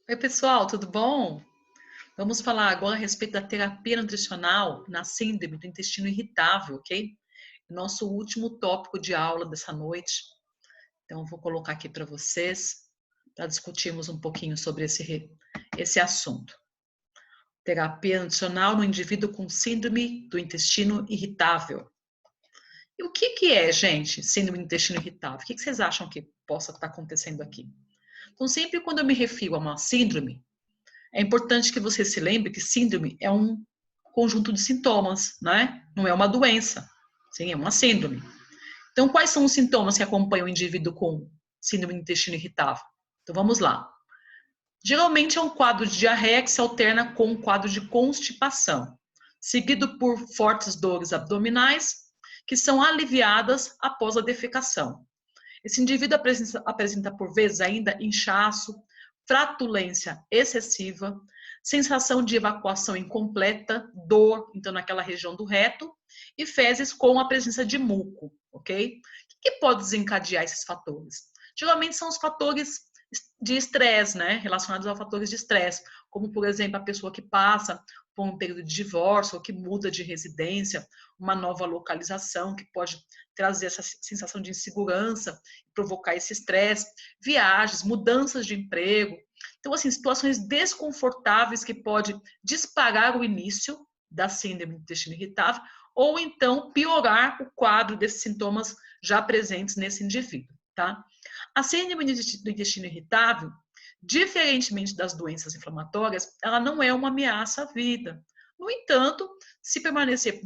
Oi, pessoal, tudo bom? Vamos falar agora a respeito da terapia nutricional na síndrome do intestino irritável, ok? Nosso último tópico de aula dessa noite. Então, vou colocar aqui para vocês, para discutirmos um pouquinho sobre esse assunto. Terapia nutricional no indivíduo com síndrome do intestino irritável. E o que é, gente, síndrome do intestino irritável? O que vocês acham que possa estar acontecendo aqui? Então, sempre quando eu me refiro a uma síndrome, é importante que você se lembre que síndrome é um conjunto de sintomas, né? Não é uma doença. Sim, é uma síndrome. Então, quais são os sintomas que acompanham o indivíduo com síndrome do intestino irritável? Então, vamos lá. Geralmente é um quadro de diarreia que se alterna com um quadro de constipação, seguido por fortes dores abdominais, que são aliviadas após a defecação. Esse indivíduo apresenta por vezes ainda inchaço, flatulência excessiva, sensação de evacuação incompleta, dor, então naquela região do reto, e fezes com a presença de muco, ok? O que pode desencadear esses fatores? Geralmente são os fatores de estresse, né? Relacionados a fatores de estresse, como por exemplo a pessoa que passa por um período de divórcio ou que muda de residência, uma nova localização que pode trazer essa sensação de insegurança, provocar esse estresse, viagens, mudanças de emprego. Então, assim, situações desconfortáveis que pode disparar o início da síndrome do intestino irritável ou então piorar o quadro desses sintomas já presentes nesse indivíduo, tá? A síndrome do intestino irritável, diferentemente das doenças inflamatórias, ela não é uma ameaça à vida. No entanto, se permanecer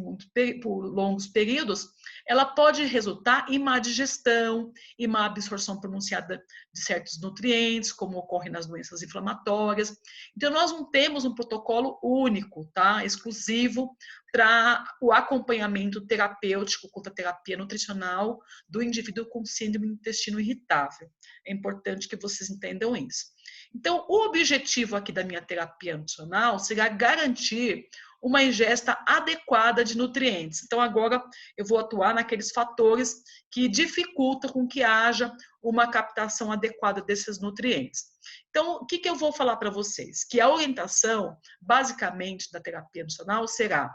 por longos períodos, ela pode resultar em má digestão e má absorção pronunciada de certos nutrientes, como ocorre nas doenças inflamatórias. Então, nós não temos um protocolo único, tá? Exclusivo para o acompanhamento terapêutico contra a terapia nutricional do indivíduo com síndrome do intestino irritável. É importante que vocês entendam isso. Então, o objetivo aqui da minha terapia nutricional será garantir uma ingesta adequada de nutrientes. Então, agora eu vou atuar naqueles fatores que dificultam com que haja uma captação adequada desses nutrientes. Então, o que eu vou falar para vocês? Que a orientação, basicamente, da terapia nutricional será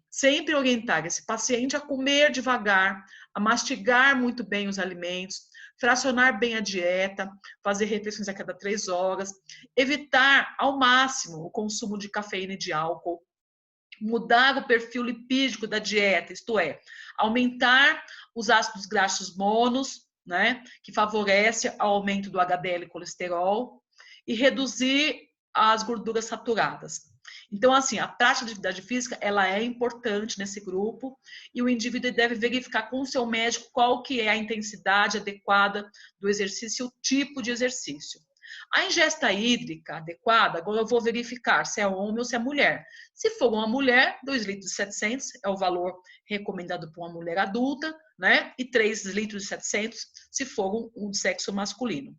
sempre orientar esse paciente a comer devagar, a mastigar muito bem os alimentos, fracionar bem a dieta, fazer refeições a cada 3 horas, evitar ao máximo o consumo de cafeína e de álcool, mudar o perfil lipídico da dieta, isto é, aumentar os ácidos graxos monos, né, que favorece o aumento do HDL e colesterol, e reduzir as gorduras saturadas. Então, assim, a prática de atividade física, ela é importante nesse grupo e o indivíduo deve verificar com o seu médico qual que é a intensidade adequada do exercício e o tipo de exercício. A ingesta hídrica adequada, agora eu vou verificar se é homem ou se é mulher. Se for uma mulher, 2 litros e 700 é o valor recomendado para uma mulher adulta, né? E 3 litros e 700 se for um sexo masculino.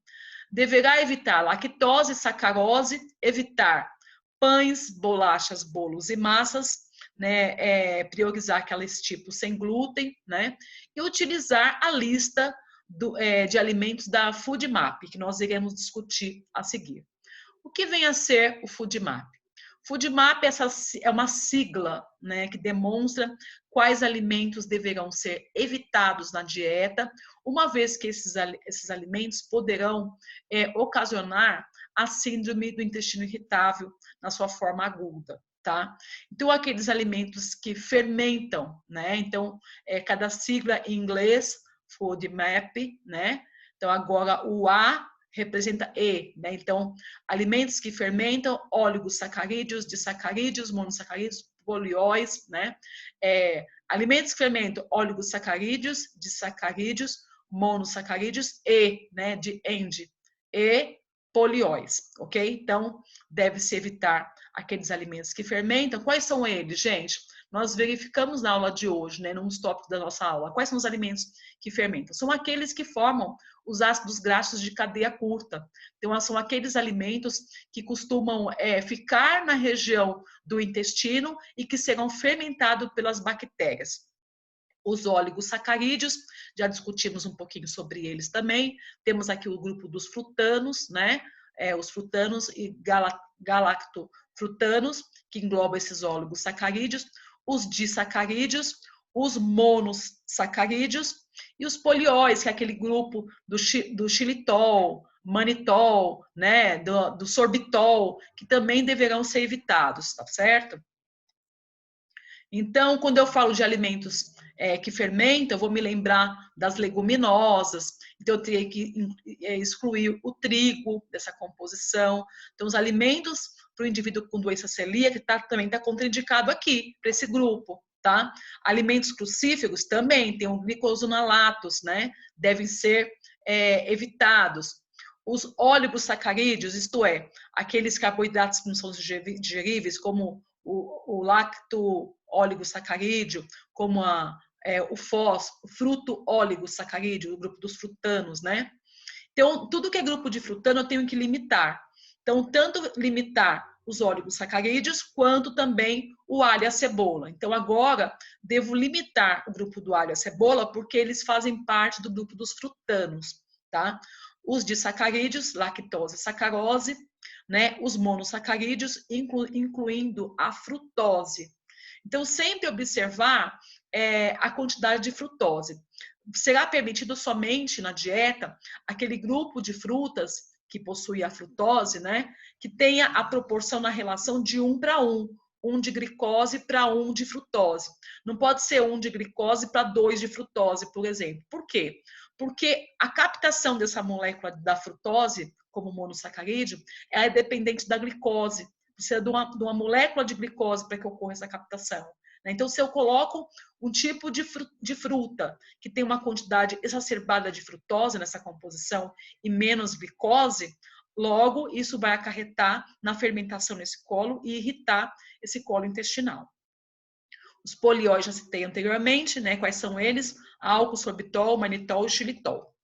Deverá evitar lactose, sacarose, evitar pães, bolachas, bolos e massas, né? Priorizar aqueles tipos sem glúten, né? E utilizar a lista de alimentos da Food Map, que nós iremos discutir a seguir. O que vem a ser o Food Map? Food Map é uma sigla, né, que demonstra quais alimentos deverão ser evitados na dieta, uma vez que esses alimentos poderão ocasionar a síndrome do intestino irritável na sua forma aguda. Tá? Então, aqueles alimentos que fermentam, né? Então, cada sigla em inglês, Food Map, né? Então, agora o A representa E, né? Então, alimentos que fermentam, oligosacarídeos, disacarídeos, monossacarídeos, polióis, né? Alimentos que fermentam, oligosacarídeos, disacarídeos, monossacarídeos e, né, de end, e polióis, ok? Então, deve-se evitar aqueles alimentos que fermentam. Quais são eles, gente? Nós verificamos na aula de hoje, né, nos tópicos da nossa aula, quais são os alimentos que fermentam? São aqueles que formam os ácidos graxos de cadeia curta. Então, são aqueles alimentos que costumam ficar na região do intestino e que serão fermentados pelas bactérias. Os oligosacarídeos, já discutimos um pouquinho sobre eles também. Temos aqui o grupo dos frutanos, né? os frutanos e galactofrutanos, que engloba esses oligosacarídeos, os disacarídeos, os monossacarídeos e os polióis, que é aquele grupo do xilitol, manitol, né, do sorbitol, que também deverão ser evitados, tá certo? Então, quando eu falo de alimentos que fermentam, eu vou me lembrar das leguminosas, então eu teria que excluir o trigo dessa composição. Então, os alimentos para o indivíduo com doença celíaca também está contraindicado aqui, para esse grupo, tá? Alimentos crucíferos também, tem o glicosinolatos, né? Devem ser evitados. Os oligosacarídeos, isto é, aqueles carboidratos que não são digeríveis, como o lacto oligosacarídeo, como o fruto oligosacarídeo, o grupo dos frutanos, né? Então, tudo que é grupo de frutano eu tenho que limitar. Então, tanto limitar os oligosacarídeos, quanto também o alho e a cebola. Então, agora, devo limitar o grupo do alho e a cebola, porque eles fazem parte do grupo dos frutanos, tá? Os disacarídeos, lactose e sacarose, né? Os monossacarídeos, incluindo a frutose. Então, sempre observar a quantidade de frutose. Será permitido somente na dieta aquele grupo de frutas que possui a frutose, né? Que tenha a proporção na relação de 1 para 1. 1 de glicose para 1 de frutose. Não pode ser 1 de glicose para 2 de frutose, por exemplo. Por quê? Porque a captação dessa molécula da frutose, como monossacarídeo, ela é dependente da glicose. Precisa de uma molécula de glicose para que ocorra essa captação. Então, se eu coloco um tipo de fruta que tem uma quantidade exacerbada de frutose nessa composição e menos glicose, logo isso vai acarretar na fermentação nesse colo e irritar esse colo intestinal. Os polióis já citei anteriormente, né? Quais são eles? Álcool, sorbitol, manitol e xilitol.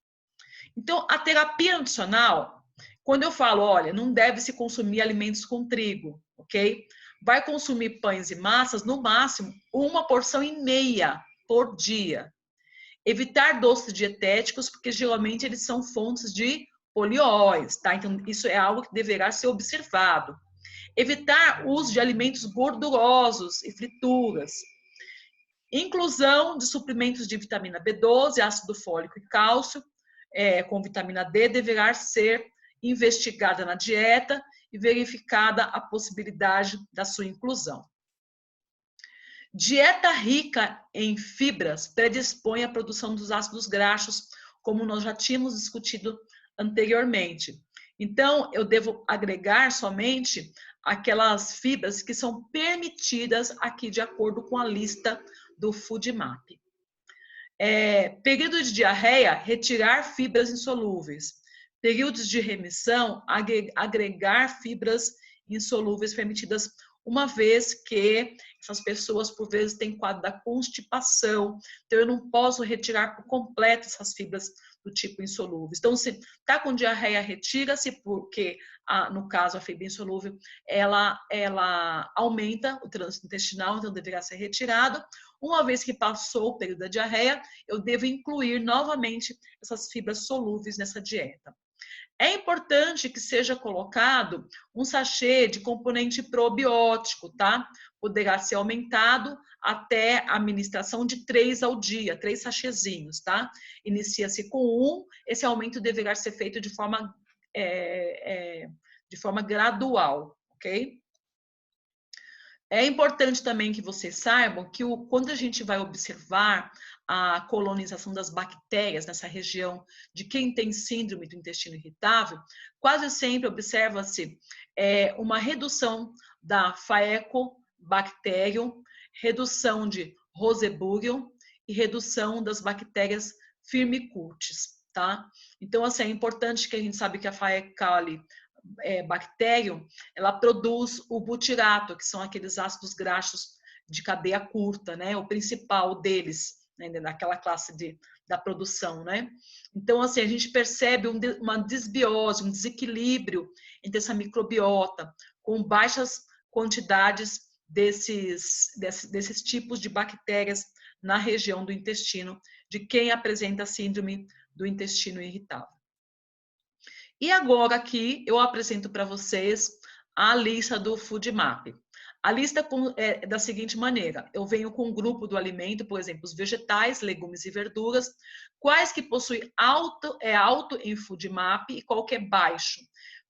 Então, a terapia nutricional, quando eu falo, olha, não deve se consumir alimentos com trigo, ok? Vai consumir pães e massas, no máximo, 1,5 porções por dia. Evitar doces dietéticos, porque geralmente eles são fontes de polióis, tá? Então, isso é algo que deverá ser observado. Evitar o uso de alimentos gordurosos e frituras. Inclusão de suplementos de vitamina B12, ácido fólico e cálcio, com vitamina D, deverá ser investigada na dieta e verificada a possibilidade da sua inclusão. Dieta rica em fibras predispõe à produção dos ácidos graxos, como nós já tínhamos discutido anteriormente. Então, eu devo agregar somente aquelas fibras que são permitidas aqui de acordo com a lista do FoodMap. Período de diarreia, retirar fibras insolúveis. Períodos de remissão, agregar fibras insolúveis permitidas, uma vez que essas pessoas, por vezes, têm quadro da constipação. Então, eu não posso retirar por completo essas fibras do tipo insolúvel. Então, se está com diarreia, retira-se, porque, no caso, a fibra insolúvel, ela aumenta o trânsito intestinal, então deverá ser retirado. Uma vez que passou o período da diarreia, eu devo incluir novamente essas fibras solúveis nessa dieta. É importante que seja colocado um sachê de componente probiótico, tá? Poderá ser aumentado até a administração de 3 ao dia, 3 sachêzinhos, tá? Inicia-se com 1, esse aumento deverá ser feito de forma gradual, ok? É importante também que vocês saibam que quando a gente vai observar a colonização das bactérias nessa região de quem tem síndrome do intestino irritável, quase sempre observa-se uma redução da Faecobacterium, redução de Roseburium e redução das bactérias Firmicutes, tá? Então, assim, é importante que a gente sabe que a Faecali bactéria, ela produz o butirato, que são aqueles ácidos graxos de cadeia curta, né? O principal deles, né? Daquela classe da produção, né? Então, assim, a gente percebe uma desbiose, um desequilíbrio entre essa microbiota, com baixas quantidades desses tipos de bactérias na região do intestino, de quem apresenta síndrome do intestino irritável. E agora aqui eu apresento para vocês a lista do Food Map. A lista é da seguinte maneira: eu venho com um grupo do alimento, por exemplo, os vegetais, legumes e verduras, quais que possuem alto em Food Map e qual que é baixo.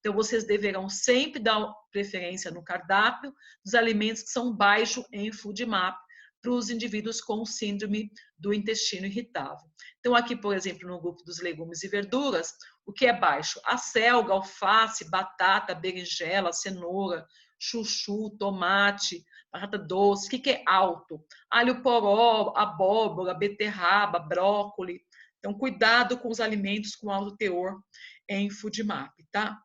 Então, vocês deverão sempre dar preferência no cardápio dos alimentos que são baixos em Food Map para os indivíduos com síndrome do intestino irritável. Então, aqui, por exemplo, no grupo dos legumes e verduras, o que é baixo? Acelga, alface, batata, berinjela, cenoura, chuchu, tomate, batata doce. O que é alto? Alho poró, abóbora, beterraba, brócolis. Então, cuidado com os alimentos com alto teor em Food Map, tá?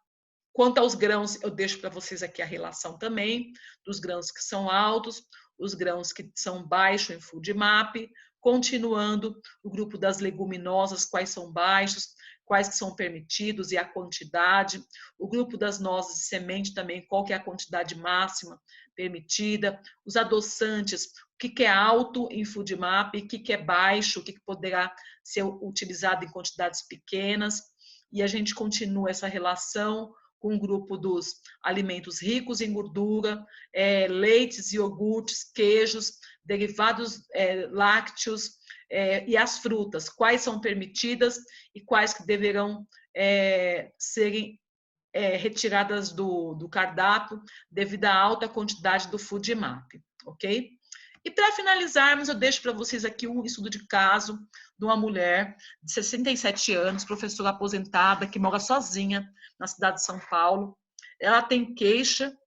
Quanto aos grãos, eu deixo para vocês aqui a relação também dos grãos que são altos, os grãos que são baixos em Food Map. Continuando, o grupo das leguminosas, quais são baixos, quais que são permitidos e a quantidade. O grupo das nozes e semente também, qual que é a quantidade máxima permitida. Os adoçantes, o que é alto em Food Map, o que é baixo, o que poderá ser utilizado em quantidades pequenas. E a gente continua essa relação com o grupo dos alimentos ricos em gordura, leites, iogurtes, queijos, derivados lácteos e as frutas, quais são permitidas e quais que deverão serem retiradas do cardápio devido à alta quantidade do Food Map, ok? E para finalizarmos, eu deixo para vocês aqui um estudo de caso de uma mulher de 67 anos, professora aposentada, que mora sozinha na cidade de São Paulo. Ela tem queixa,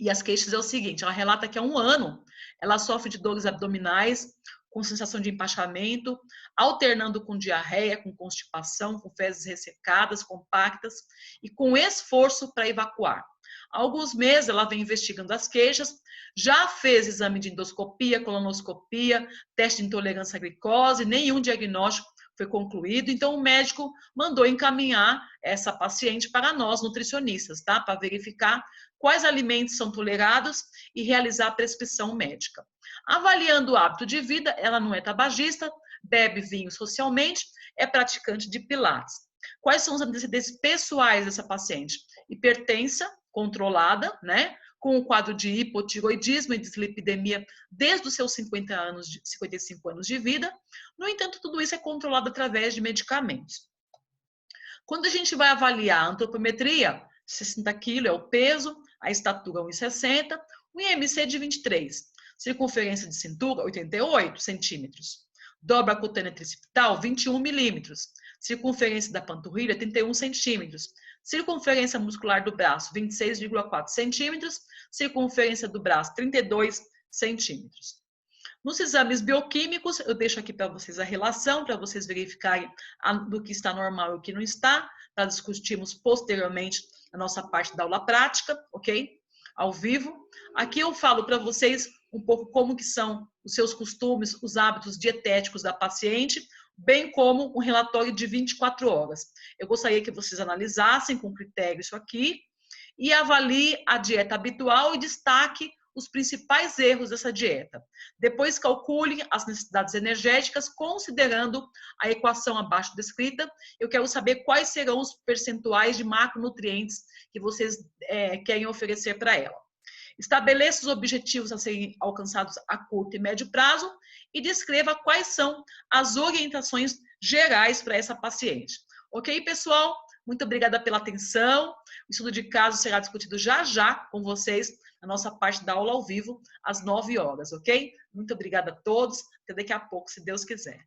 e as queixas é o seguinte, ela relata que há 1 ano ela sofre de dores abdominais, com sensação de empachamento, alternando com diarreia, com constipação, com fezes ressecadas, compactas e com esforço para evacuar. Há alguns meses ela vem investigando as queixas, já fez exame de endoscopia, colonoscopia, teste de intolerância à glicose, nenhum diagnóstico foi concluído, então o médico mandou encaminhar essa paciente para nós, nutricionistas, tá? Para verificar quais alimentos são tolerados e realizar a prescrição médica. Avaliando o hábito de vida, ela não é tabagista, bebe vinho socialmente, é praticante de pilates. Quais são os antecedentes pessoais dessa paciente? Hipertensa controlada, né? Com o quadro de hipotiroidismo e dislipidemia desde os seus 55 anos de vida. No entanto, tudo isso é controlado através de medicamentos. Quando a gente vai avaliar a antropometria, 60 quilos é o peso, a estatura 1,60, o IMC de 23, circunferência de cintura 88 centímetros, dobra cutânea tricipital 21 milímetros, circunferência da panturrilha 31 centímetros, circunferência muscular do braço 26,4 centímetros, circunferência do braço 32 centímetros. Nos exames bioquímicos, eu deixo aqui para vocês a relação, para vocês verificarem do que está normal e o que não está, para discutirmos posteriormente a nossa parte da aula prática, ok? Ao vivo. Aqui eu falo para vocês um pouco como que são os seus costumes, os hábitos dietéticos da paciente, bem como um relatório de 24 horas. Eu gostaria que vocês analisassem com critério isso aqui e avaliem a dieta habitual e destaque os principais erros dessa dieta. Depois calculem as necessidades energéticas, considerando a equação abaixo descrita. Eu quero saber quais serão os percentuais de macronutrientes que vocês querem oferecer para ela. Estabeleça os objetivos a serem alcançados a curto e médio prazo e descreva quais são as orientações gerais para essa paciente. Ok, pessoal? Muito obrigada pela atenção. O estudo de caso será discutido já já com vocês na nossa parte da aula ao vivo, às 9 horas, ok? Muito obrigada a todos. Até daqui a pouco, se Deus quiser.